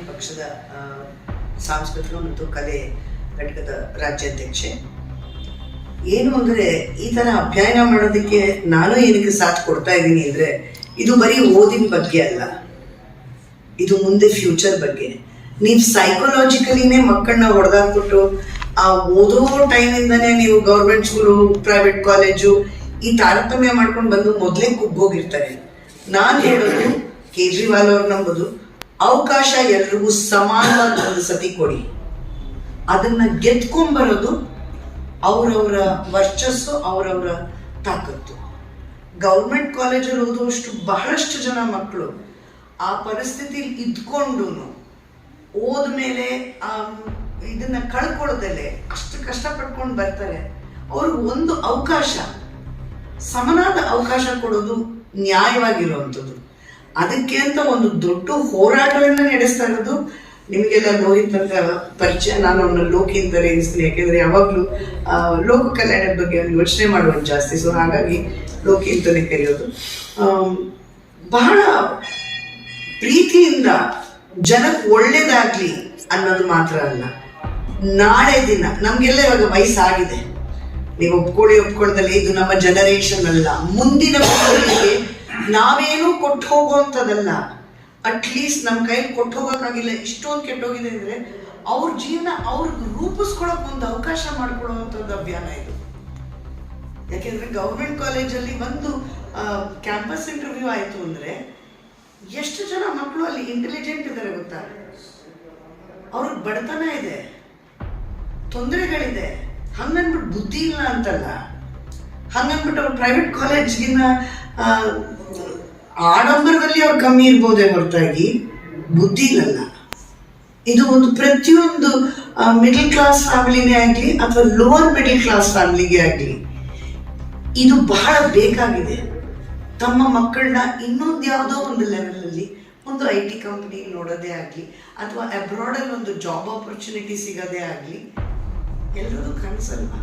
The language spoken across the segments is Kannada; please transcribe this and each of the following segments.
ಪಕ್ಷದ ಸಾಂಸ್ಕೃತಿಕ ಮತ್ತು ಕಲೆ ಘಟಕದ ರಾಜ್ಯಾಧ್ಯಕ್ಷೆ. ಏನು ಅಂದರೆ ಈ ಥರ ಅಧ್ಯಯನ ಮಾಡೋದಕ್ಕೆ ನಾನು ಏನಕ್ಕೆ ಸಾಥ್ ಕೊಡ್ತಾ ಇದ್ದೀನಿ ಅಂದರೆ, ಇದು ಬರೀ ಓದಿನ ಬಗ್ಗೆ ಅಲ್ಲ, ಇದು ಮುಂದೆ ಫ್ಯೂಚರ್ ಬಗ್ಗೆ. ನೀವು ಸೈಕಾಲಜಿಕಲಿನೇ ಮಕ್ಕಳನ್ನ ಹೊಡೆದಾಕ್ಬಿಟ್ಟು ಆ ಓದೋ ಟೈಮಿಂದನೇ ನೀವು ಗೌರ್ಮೆಂಟ್ ಸ್ಕೂಲು, ಪ್ರೈವೇಟ್ ಕಾಲೇಜು ಈ ತಾರತಮ್ಯ ಮಾಡ್ಕೊಂಡು ಬಂದು ಮೊದಲೇ ಕುಗ್ಗೋಗಿರ್ತಾರೆ. ನಾನು ಹೇಳೋದು, ಕೇಜ್ರಿವಾಲ್ ಅವ್ರು ನಂಬೋದು, ಅವಕಾಶ ಎಲ್ರಿಗೂ ಸಮಾನವಾಗಿ ಒಂದು ಸತಿ ಕೊಡಿ. ಅದನ್ನ ಗೆದ್ಕೊಂಬರೋದು ಅವರವರ ವರ್ಚಸ್ಸು, ಅವರವರ ತಾಕತ್ತು. ಗೌರ್ಮೆಂಟ್ ಕಾಲೇಜಲ್ಲಿ ಓದುವಷ್ಟು ಬಹಳಷ್ಟು ಜನ ಮಕ್ಕಳು ಆ ಪರಿಸ್ಥಿತಿಲಿ ಇದ್ಕೊಂಡು ಓದ್ಮೇಲೆ ಇದನ್ನ ಕಳ್ಕೊಳ್ಳೋದಲ್ಲೇ ಅಷ್ಟು ಕಷ್ಟಪಟ್ಕೊಂಡು ಬರ್ತಾರೆ. ಅವ್ರಿಗೆ ಒಂದು ಅವಕಾಶ, ಸಮನಾದ ಅವಕಾಶ ಕೊಡೋದು ನ್ಯಾಯವಾಗಿರುವಂಥದ್ದು. ಅದಕ್ಕೆ ಅಂತ ಒಂದು ದೊಡ್ಡ ಹೋರಾಟವನ್ನು ನಡೆಸ್ತಾ ಇರೋದು. ನಿಮಗೆಲ್ಲ ಲೋಹಿತ್ ಅಂತ ಪರಿಚಯ, ನಾನು ಅವನ್ನ ಲೋಕಿ ಅಂತ ರೇಗಿಸ್ತೀನಿ. ಯಾಕೆಂದ್ರೆ ಯಾವಾಗಲೂ ಲೋಕ ಕಲ್ಯಾಣದ ಬಗ್ಗೆ ಅವ್ನು ಯೋಚನೆ ಮಾಡುವುದು ಜಾಸ್ತಿ. ಸೊ ಹಾಗಾಗಿ ಲೋಕಿ ಅಂತಲೇ ಕರೆಯೋದು. ಬಹಳ ಪ್ರೀತಿಯಿಂದ ಜನಕ್ಕೆ ಒಳ್ಳೇದಾಗ್ಲಿ ಅನ್ನೋದು ಮಾತ್ರ ಅಲ್ಲ, ನಾಳೆ ದಿನ ನಮ್ಗೆಲ್ಲ ಇವಾಗ ವಯಸ್ಸಾಗಿದೆ, ನೀವು ಒಪ್ಕೊಳ್ದಲ್ಲಿ ಇದು ನಮ್ಮ ಜನರೇಷನ್ ಅಲ್ಲ, ಮುಂದಿನ ಪೀಳಿಗೆಗೆ ನಾವೇನೂ ಕೊಟ್ಟು ಹೋಗುವಂಥದ್ದಲ್ಲ. ಅಟ್ಲೀಸ್ಟ್ ನಮ್ಮ ಕೈಲಿ ಕೊಟ್ಟು ಹೋಗೋಕ್ಕಾಗಿಲ್ಲ, ಇಷ್ಟೊಂದು ಕೆಟ್ಟೋಗಿದೆ ಅಂದರೆ ಅವ್ರ ಜೀವನ ಅವ್ರಿಗೆ ರೂಪಿಸ್ಕೊಳಕ್ಕೆ ಒಂದು ಅವಕಾಶ ಮಾಡ್ಕೊಳ್ಳುವಂಥದ್ದು ಅಭಿಯಾನ ಇದು. ಯಾಕೆಂದರೆ ಗೌರ್ಮೆಂಟ್ ಕಾಲೇಜಲ್ಲಿ ಒಂದು ಕ್ಯಾಂಪಸ್ ಇಂಟರ್ವ್ಯೂ ಆಯಿತು ಅಂದರೆ ಎಷ್ಟು ಜನ ಮಕ್ಕಳು ಅಲ್ಲಿ ಇಂಟೆಲಿಜೆಂಟ್ ಇದ್ದಾರೆ ಗೊತ್ತಾ? ಅವ್ರಿಗೆ ಬಡತನ ಇದೆ, ತೊಂದರೆಗಳಿದೆ, ಹಂಗನ್ಬಿಟ್ಟು ಬುದ್ಧಿ ಇಲ್ಲ ಅಂತಲ್ಲ. ಹಂಗನ್ಬಿಟ್ಟು ಅವ್ರು ಪ್ರೈವೇಟ್ ಕಾಲೇಜ್ಗಿನ್ನ ಆಡಂಬರದಲ್ಲಿ ಅವ್ರು ಕಮ್ಮಿ ಇರ್ಬೋದೇ ಹೊರತಾಗಿ ಬುದ್ಧಿ ಇಲ್ಲಲ್ಲ. ಇದು ಒಂದು ಪ್ರತಿಯೊಂದು ಮಿಡಲ್ ಕ್ಲಾಸ್ ಫ್ಯಾಮಿಲಿನೇ ಆಗಲಿ ಅಥವಾ ಲೋವರ್ ಮಿಡಲ್ ಕ್ಲಾಸ್ ಫ್ಯಾಮಿಲಿಗೆ ಆಗಲಿ ಇದು ಬಹಳ ಬೇಕಾಗಿದೆ. ತಮ್ಮ ಮಕ್ಕಳನ್ನ ಇನ್ನೊಂದು ಯಾವುದೋ ಒಂದು ಲೆವೆಲಲ್ಲಿ ಒಂದು IT ಕಂಪ್ನಿ ನೋಡೋದೇ ಆಗಲಿ ಅಥವಾ ಅಬ್ರಾಡಲ್ಲಿ ಒಂದು ಜಾಬ್ ಆಪರ್ಚುನಿಟಿ ಸಿಗೋದೇ ಆಗಲಿ ಎಲ್ಲರೂ ಕನಸಲ್ವಾ?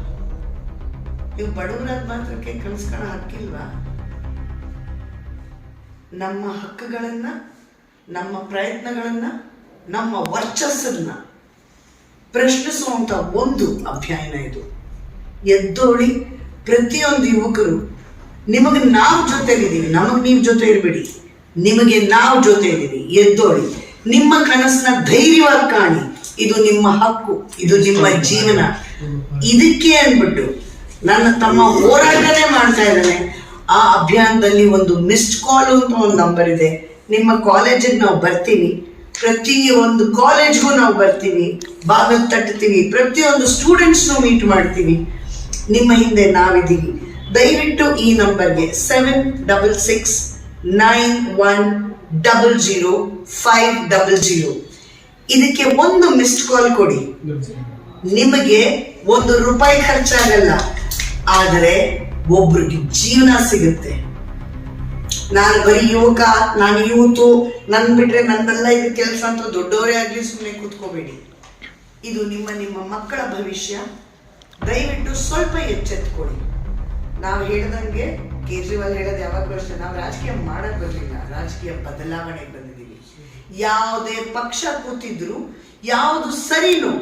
ನೀವು ಬಡವರಾದ ಮಾತ್ರಕ್ಕೆ ಕನಸ್ಕೊಳ್ಳೋ ಹಕ್ಕಿಲ್ವಾ? ನಮ್ಮ ಹಕ್ಕುಗಳನ್ನ, ನಮ್ಮ ಪ್ರಯತ್ನಗಳನ್ನ, ನಮ್ಮ ವರ್ಚಸ್ಸನ್ನ ಪ್ರಶ್ನಿಸುವಂತ ಒಂದು ಅಭಿಯಾನ ಇದು. ಎದ್ದೋಳಿ, ಪ್ರತಿಯೊಂದು ಯುವಕರು, ನಿಮಗೆ ನಾವು ಜೊತೆಲಿದ್ದೀವಿ, ನಮಗೆ ನೀವು ಜೊತೆ ಇರಬೇಡಿ, ನಿಮಗೆ ನಾವು ಜೊತೆ ಇದ್ದೀವಿ. ಎದ್ದೋಳಿ, ನಿಮ್ಮ ಕನಸನ್ನ ಧೈರ್ಯವಾಗಿ ಕಾಣಿ. ಇದು ನಿಮ್ಮ ಹಕ್ಕು, ಇದು ನಿಮ್ಮ ಜೀವನ. ಇದಕ್ಕೆ ಅಂದ್ಬಿಟ್ಟು ನನ್ನ ತಮ್ಮ ಹೋರಾಟನೇ ಮಾಡ್ತಾ ಇದ್ದಾನೆ. ಆ ಅಭಿಯಾನದಲ್ಲಿ ಒಂದು ಮಿಸ್ಡ್ ಕಾಲ್ ಅಂತ ಒಂದು ನಂಬರ್ ಇದೆ. ನಿಮ್ಮ ಕಾಲೇಜಿಗೆ ನಾವು ಬರ್ತೀವಿ, ಪ್ರತಿಯೊಂದು ಕಾಲೇಜ್ಗೂ ನಾವು ಬರ್ತೀವಿ, ಬಾಗಿಲು ತಟ್ತೀವಿ, ಪ್ರತಿಯೊಂದು ಸ್ಟೂಡೆಂಟ್ಸ್ನು ಮೀಟ್ ಮಾಡ್ತೀವಿ. ನಿಮ್ಮ ಹಿಂದೆ ನಾವಿದ್ದೀವಿ. ದಯವಿಟ್ಟು ಈ ನಂಬರ್ಗೆ 7669100500 ಇದಕ್ಕೆ ಒಂದು ಮಿಸ್ಡ್ ಕಾಲ್ ಕೊಡಿ. ನಿಮಗೆ ₹1 ಖರ್ಚಾಗಲ್ಲ, ಆದರೆ ಒಬ್ರಿಗೆ ಜೀವನ ಸಿಗುತ್ತೆ. ನಾನು ಬರೀ ಯುವಕ, ನಾನು ಯೂತು, ನನ್ ಬಿಟ್ರೆ ನಂದೆಲ್ಲ ಇದು ಕೆಲಸ ಅಂತ ದೊಡ್ಡವರೇ ಆಗಲಿ ಸುಮ್ಮನೆ ಕೂತ್ಕೋಬೇಡಿ. ಇದು ನಿಮ್ಮ ಮಕ್ಕಳ ಭವಿಷ್ಯ. ದಯವಿಟ್ಟು ಸ್ವಲ್ಪ ಎಚ್ಚೆತ್ಕೊಳ್ಳಿ. ನಾವು ಹೇಳ್ದಂಗೆ ಕೇಜ್ರಿವಾಲ್ ಹೇಳೋದು ಯಾವಾಗಲೂ ಅಷ್ಟೇ, ನಾವು ರಾಜಕೀಯ ಮಾಡಕ್ ಬರಲಿಲ್ಲ, ರಾಜಕೀಯ ಬದಲಾವಣೆಗೆ ಬಂದಿದ್ದೀವಿ. ಯಾವುದೇ ಪಕ್ಷ ಕೂತಿದ್ರು ಯಾವುದು ಸರಿನೋ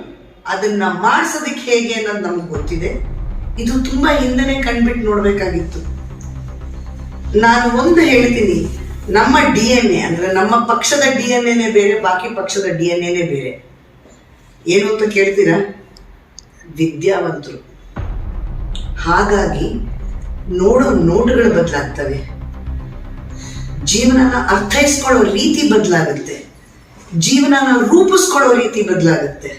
ಅದನ್ನ ಮಾಡಿಸೋದಕ್ಕೆ ಹೇಗೆ ಅನ್ನೋದು ನಮ್ಗೆ ಗೊತ್ತಿದೆ. ಇದು ತುಂಬಾ ಹಿಂದೆನೆ ಕಂಡ್ಬಿಟ್ಟು ನೋಡ್ಬೇಕಾಗಿತ್ತು. ನಾನು ಒಂದು ಹೇಳ್ತೀನಿ, ನಮ್ಮ DNA ಅಂದ್ರೆ ನಮ್ಮ ಪಕ್ಷದ DNA ಬೇರೆ, ಬಾಕಿ ಪಕ್ಷದ DNA ಬೇರೆ. ಏನು ಅಂತ ಕೇಳ್ತೀರಾ? ವಿದ್ಯಾವಂತರು. ಹಾಗಾಗಿ ನೋಟಗಳು ಬದಲಾಗ್ತವೆ, ಜೀವನನ ಅರ್ಥೈಸ್ಕೊಳ್ಳೋ ರೀತಿ ಬದಲಾಗುತ್ತೆ, ಜೀವನನ ರೂಪಿಸ್ಕೊಳ್ಳೋ ರೀತಿ ಬದಲಾಗುತ್ತೆ.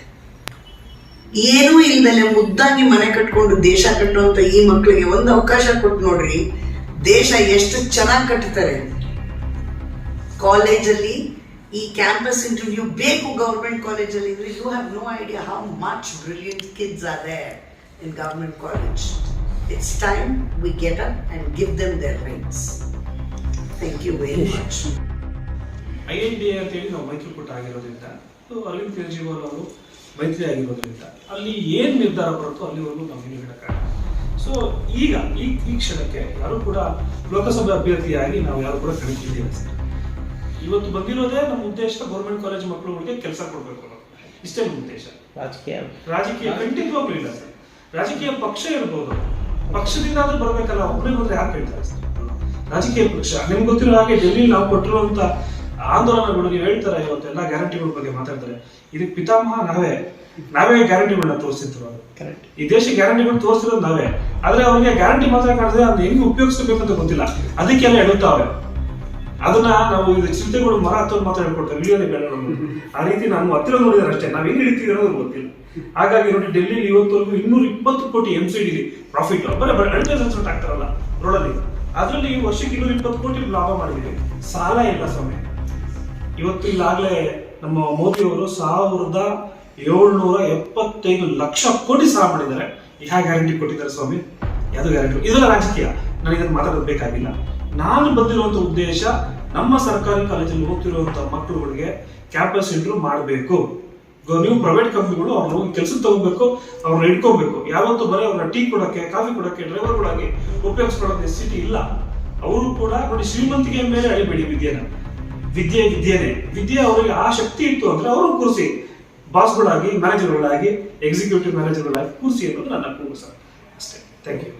ಏನೂ ಇಲ್ದಲೆ ಮುದ್ದಾಗಿ ಮನೆ ಕಟ್ಕೊಂಡು ದೇಶ ಕಟ್ಟುವಂತ ಈ ಮಕ್ಕಳಿಗೆ ಒಂದು ಅವಕಾಶ ಕೊಟ್ಟು ನೋಡ್ರಿ, ದೇಶ ಎಷ್ಟು ಚೆನ್ನಾಗಿ ಕಟ್ಟುತ್ತಾರೆ. ಕಾಲೇಜಲ್ಲಿ ಈ ಕ್ಯಾಂಪಸ್ ಇಂಟರ್ವ್ಯೂ ಬೇಕು ಗೌರ್ಮೆಂಟ್ ಕಾಲೇಜಲ್ಲಿ ಇದ್ರೆ, you have no idea how much brilliant kids are there in government college. It's time we get up and give them their rights. Thank you very much. INDA ಅಂತೇಳಿ ನಾವು ಮೈತ್ರಿಕೂಟ ಆಗಿರೋದ್ರಿಂದ, ಅರವಿಂದ್ ಕೇಜ್ರಿವಾಲ್ ಅವರು ಮೈತ್ರಿ ಆಗಿರೋದ್ರಿಂದ ಅಲ್ಲಿ ಏನು ನಿರ್ಧಾರ ಬರುತ್ತೋ ಅಲ್ಲಿವರೆಗೂ ನಾವು ಹೇಳಕ್ಕಾಗಲ್ಲ. ಸೊ ಈಗ ಈ ಕ್ಷಣಕ್ಕೆ ಯಾರು ಕೂಡ ಲೋಕಸಭಾ ಅಭ್ಯರ್ಥಿಯಾಗಿ ನಾವು ಯಾರು ಕೂಡ ಕಣಕ್ಕಿದ್ದೀವಿ ಸರ್. ಇವತ್ತು ಬಂದಿರೋದೇ ನಮ್ಮ ಉದ್ದೇಶ ಗೌರ್ಮೆಂಟ್ ಕಾಲೇಜ್ ಮಕ್ಕಳುಗಳಿಗೆ ಕೆಲಸ ಕೊಡಬೇಕು ಅನ್ನೋದು, ಇಷ್ಟೇ ನಮ್ಮ ಉದ್ದೇಶ. ರಾಜಕೀಯ ಖಂಡಿತವಾಗ್ಲೂ ಇಲ್ಲ ಸರ್. ರಾಜಕೀಯ ಪಕ್ಷ ಇರ್ಬೋದು, ಪಕ್ಷದಿಂದ ಆದ್ರೂ ಬರ್ಬೇಕಲ್ಲ, ಒಬ್ಬನೇ ಬಂದ್ರೆ ಯಾರು ಕೇಳ್ತಾರೆ ಸರ್? ರಾಜಕೀಯ ಪಕ್ಷ ನಿಮ್ಗೆ ಗೊತ್ತಿರೋ ಹಾಗೆ ಡೆಲ್ಲಿ ನಾವು ಕೊಟ್ಟಿರುವಂತ ಆಂದೋಲನಗಳು, ನೀವು ಹೇಳ್ತಾರೆ ಇವತ್ತೆಲ್ಲ ಗ್ಯಾರಂಟಿಗಳ ಬಗ್ಗೆ ಮಾತಾಡ್ತಾರೆ, ಇದಕ್ಕೆ ಪಿತಾಮಹ ನಾವೇ ಗ್ಯಾರಂಟಿಗಳನ್ನ ತೋರಿಸಿದ್ರು. ಈ ದೇಶ ಗ್ಯಾರಂಟಿಗಳು ತೋರಿಸಿರೋದು ನಾವೇ, ಆದ್ರೆ ಅವ್ರಿಗೆ ಗ್ಯಾರಂಟಿ ಮಾತ್ರ ಕಾಣಿದ್ರೆ ಅದನ್ನ ಹೆಂಗೆ ಉಪಯೋಗಿಸ್ಬೇಕು ಅಂತ ಗೊತ್ತಿಲ್ಲ, ಅದಕ್ಕೆಲ್ಲ ಎಡುತ್ತಾವೆ. ಅದನ್ನ ನಾವು ಇದು ಚಿಂತೆಗಳು ಮರ ಹತ್ತೋದು ಮಾತ್ರ ಹೇಳ್ಕೊಡ್ತಾರೆ ವಿಡಿಯೋನೇ ಬೇಡ. ಆ ರೀತಿ ನಾನು ಹತ್ತಿರ ನೋಡಿದ್ರೆ ಅಷ್ಟೇ, ನಾವ್ ಹೆಂಗ್ ಹಿಡಿತೀವಿ ಅನ್ನೋದು ಗೊತ್ತಿಲ್ಲ. ಹಾಗಾಗಿ ನೋಡಿ ಡೆಲ್ಲಿ ಇವತ್ತವರೆಗೂ 220 ಕೋಟಿ MCD ಪ್ರಾಫಿಟ್, ಬರೀ ಅಡ್ವರ್ಟೈಸ್ಮೆಂಟ್ ಆಗ್ತಾರಲ್ಲ ರೋಡಲ್ಲಿ, ಅದರಲ್ಲಿ ವರ್ಷಕ್ಕೆ 220 ಕೋಟಿ ಲಾಭ ಮಾಡಿದೀವಿ. ಸಾಲ ಇಲ್ಲ ಸ್ವಾಮಿ. ಇವತ್ತು ಇಲ್ಲಾಗ್ಲೇ ನಮ್ಮ ಮೋದಿ ಅವರು 1775 ಲಕ್ಷ ಕೋಟಿ ಸಾಲ ಮಾಡಿದ್ದಾರೆ. ಯಾವ ಗ್ಯಾರಂಟಿ ಕೊಟ್ಟಿದ್ದಾರೆ ಸ್ವಾಮಿ? ಯಾವ್ದು ಗ್ಯಾರಂಟಿ? ಇದೆಲ್ಲ ರಾಜಕೀಯ, ನಾನು ಇದನ್ನು ಮಾತಾಡೋದು ಬೇಕಾಗಿಲ್ಲ. ನಾನು ಬಂದಿರುವಂತ ಉದ್ದೇಶ ನಮ್ಮ ಸರ್ಕಾರಿ ಕಾಲೇಜಲ್ಲಿ ಹೋಗ್ತಿರುವಂತಹ ಮಕ್ಕಳುಗಳಿಗೆ ಕ್ಯಾಂಪಸ್ ಇಂಟರ್ವ್ಯೂ ಮಾಡಬೇಕು. ನೀವು ಪ್ರೈವೇಟ್ ಕಂಪ್ನಿಗಳು ಅವ್ರನ್ನ ಹೋಗಿ ಕೆಲಸಕ್ಕೆ ತಗೋಬೇಕು, ಅವ್ರನ್ನ ಇಟ್ಕೋಬೇಕು. ಯಾವತ್ತೂ ಬರೀ ಅವ್ರನ್ನ ಟೀ ಕೊಡೋಕ್ಕೆ, ಕಾಫಿ ಕೊಡೋಕ್ಕೆ, ಡ್ರೈವರ್ಗಳಾಗಿ ಉಪಯೋಗಿಸ್ಕೊಳ್ಳೋ ನೆಸಿಟಿ ಇಲ್ಲ. ಅವರು ಕೂಡ ನೋಡಿ, ಶ್ರೀಮಂತಿಗೆ ಮೇಲೆ ಅಳಿಬೇಡಿ ವಿದ್ಯೆ ಅವರಿಗೆ ಆ ಶಕ್ತಿ ಇತ್ತು ಅಂದ್ರೆ ಅವರು ಕೂರಿಸಿ ಬಾಸ್ಗಳಾಗಿ, ಮ್ಯಾನೇಜರ್ಗಳಾಗಿ, ಎಕ್ಸಿಕ್ಯೂಟಿವ್ ಮ್ಯಾನೇಜರ್ಗಳಾಗಿ ಕೂರಿಸಿ ಅನ್ನೋದು ನನ್ನ ಕೂಗು ಸರ್. ಅಷ್ಟೇ. Thank you.